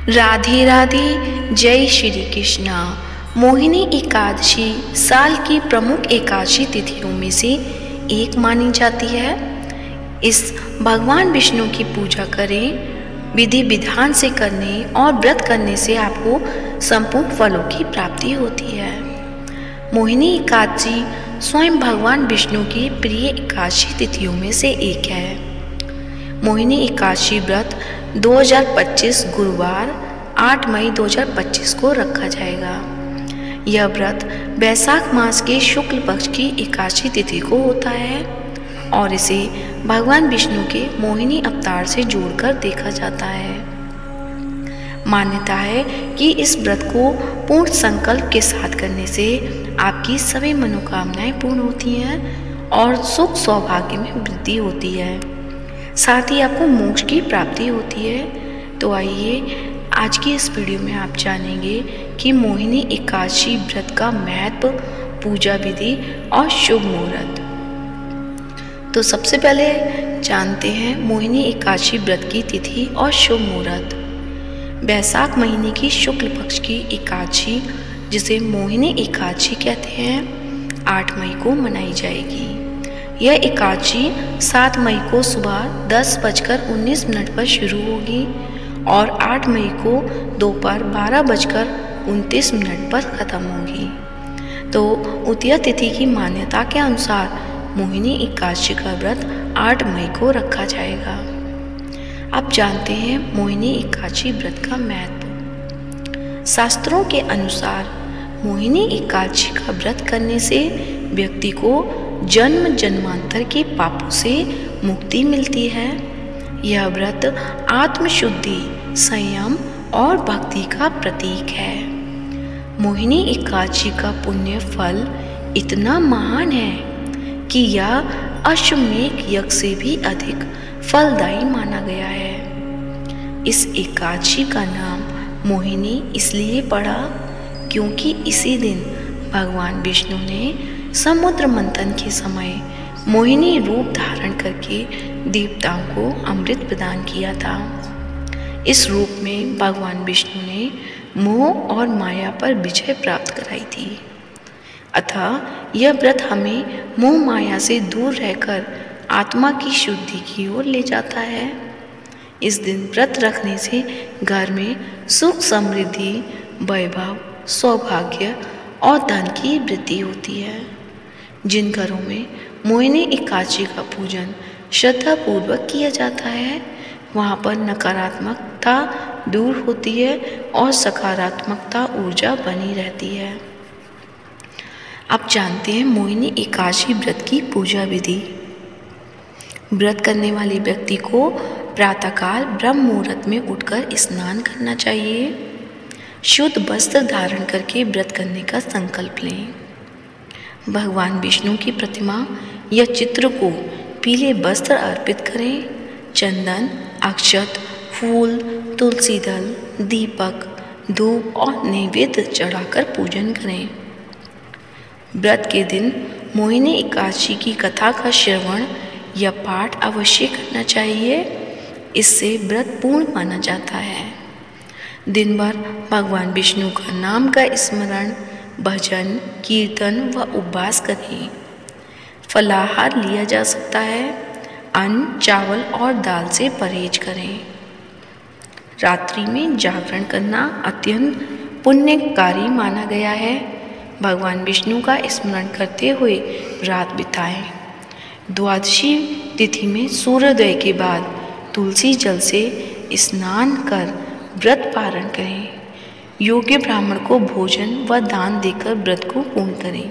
राधे राधे, जय श्री कृष्णा। मोहिनी एकादशी साल की प्रमुख एकादशी तिथियों में से एक मानी जाती है। इस भगवान विष्णु की पूजा करें, विधि विधान से करने और व्रत करने से आपको संपूर्ण फलों की प्राप्ति होती है। मोहिनी एकादशी स्वयं भगवान विष्णु की प्रिय एकादशी तिथियों में से एक है। मोहिनी एकादशी व्रत 2025 गुरुवार 8 मई 2025 को रखा जाएगा। यह व्रत वैशाख मास के शुक्ल पक्ष की एकादशी तिथि को होता है और इसे भगवान विष्णु के मोहिनी अवतार से जोड़कर देखा जाता है। मान्यता है कि इस व्रत को पूर्ण संकल्प के साथ करने से आपकी सभी मनोकामनाएं पूर्ण होती हैं और सुख सौभाग्य में वृद्धि होती है, साथ ही आपको मोक्ष की प्राप्ति होती है। तो आइए आज की इस वीडियो में आप जानेंगे कि मोहिनी एकादशी व्रत का महत्व, पूजा विधि और शुभ मुहूर्त। तो सबसे पहले जानते हैं मोहिनी एकादशी व्रत की तिथि और शुभ मुहूर्त। वैशाख महीने की शुक्ल पक्ष की एकादशी, जिसे मोहिनी एकादशी कहते हैं, 8 मई को मनाई जाएगी। यह एकादशी 7 मई को सुबह 10:19 पर शुरू होगी और 8 मई को दोपहर 12:29 पर खत्म होगी। तो उदया तिथि की मान्यता के अनुसार मोहिनी एकादशी का व्रत 8 मई को रखा जाएगा। अब जानते हैं मोहिनी एकादशी व्रत का महत्व। शास्त्रों के अनुसार मोहिनी एकादशी का व्रत करने से व्यक्ति को जन्म जन्मांतर के पापों से मुक्ति मिलती है। यह व्रत आत्मशुद्धि, संयम और भक्ति का प्रतीक है। मोहिनी एकादशी का पुण्य फल इतना महान है कि यह अश्वमेध यज्ञ से भी अधिक फलदायी माना गया है। इस एकादशी का नाम मोहिनी इसलिए पड़ा क्योंकि इसी दिन भगवान विष्णु ने समुद्र मंथन के समय मोहिनी रूप धारण करके देवताओं को अमृत प्रदान किया था। इस रूप में भगवान विष्णु ने मोह और माया पर विजय प्राप्त कराई थी। अतः यह व्रत हमें मोह माया से दूर रहकर आत्मा की शुद्धि की ओर ले जाता है। इस दिन व्रत रखने से घर में सुख, समृद्धि, वैभव, सौभाग्य और धन की वृद्धि होती है। जिन घरों में मोहिनी एकादशी का पूजन श्रद्धापूर्वक किया जाता है, वहाँ पर नकारात्मकता दूर होती है और सकारात्मकता ऊर्जा बनी रहती है। अब जानते हैं मोहिनी एकादशी व्रत की पूजा विधि। व्रत करने वाले व्यक्ति को प्रातःकाल ब्रह्म मुहूर्त में उठकर स्नान करना चाहिए। शुद्ध वस्त्र धारण करके व्रत करने का संकल्प लें। भगवान विष्णु की प्रतिमा या चित्र को पीले वस्त्र अर्पित करें। चंदन, अक्षत, फूल, तुलसी दल, दीपक, धूप और नैवेद्य चढ़ाकर पूजन करें। व्रत के दिन मोहिनी एकादशी की कथा का श्रवण या पाठ अवश्य करना चाहिए। इससे व्रत पूर्ण माना जाता है। दिन भर भगवान विष्णु का नाम का स्मरण, भजन, कीर्तन व उपवास करें। फलाहार लिया जा सकता है। अन्न, चावल और दाल से परहेज करें। रात्रि में जागरण करना अत्यंत पुण्यकारी माना गया है। भगवान विष्णु का स्मरण करते हुए रात बिताएं। द्वादशी तिथि में सूर्योदय के बाद तुलसी जल से स्नान कर व्रत पारण करें। योग्य ब्राह्मण को भोजन व दान देकर व्रत को पूर्ण करें।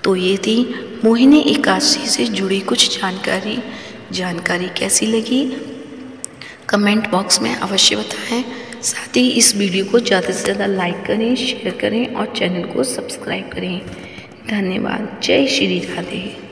तो ये थी मोहिनी एकादशी से जुड़ी कुछ जानकारी कैसी लगी कमेंट बॉक्स में अवश्य बताएं। साथ ही इस वीडियो को ज़्यादा से ज़्यादा लाइक करें, शेयर करें और चैनल को सब्सक्राइब करें। धन्यवाद। जय श्री राधे।